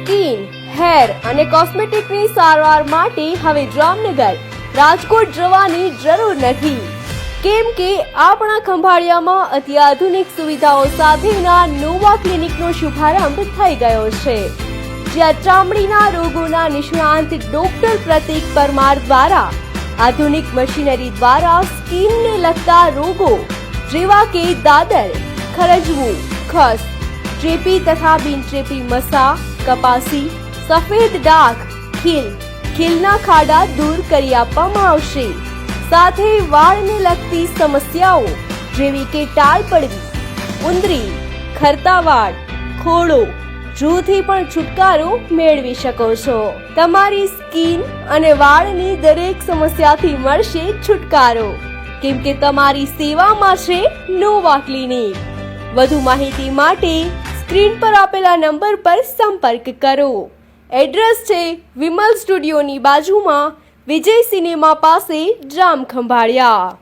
Skin, hair અને કોસ્મેટિકની સારવાર માટે હવે જામનગર, રાજકોટ જવાની જરૂર નથી, કેમ કે આપણા ખંભાળિયામાં અત્યાધુનિક સુવિધાઓ સાથેના નોવા ક્લિનિકનો શુભારંભ થઈ ગયો છે, જ્યાં ચામડીના રોગોના નિષ્ણાંત ડોક્ટર પ્રતીક પરમાર દ્વારા આધુનિક મશીનરી દ્વારા સ્કિનને લગતા રોગો જેવા કે દાદર, ખરજવું, ખસ, ચેપી તથા બિનચેપી મસા, કપાસી, સફેદ ડાઘ, ખીલના ખાડા દૂર કરી આપવામાં આવશે. સાથે વાળને લગતી સમસ્યાઓ જેવી કે ટાળ પડવી, ઉંદરી, ખરતા વાળ, ખોડો, જૂથી પણ છુટકારો મેળવી શકો છો. તમારી સ્કિન અને વાળની દરેક સમસ્યાથી મળશે છુટકારો, કેમ કે તમારી સેવામાં છે નોવા ક્લિનિક. વધુ માહિતી માટે સ્ક્રીન પર આપેલા નંબર પર સંપર્ક કરો. એડ્રેસ છે વિમલ સ્ટુડિયોની બાજુમાં, વિજય સિનેમા પાસે, જામ ખંભાળિયા.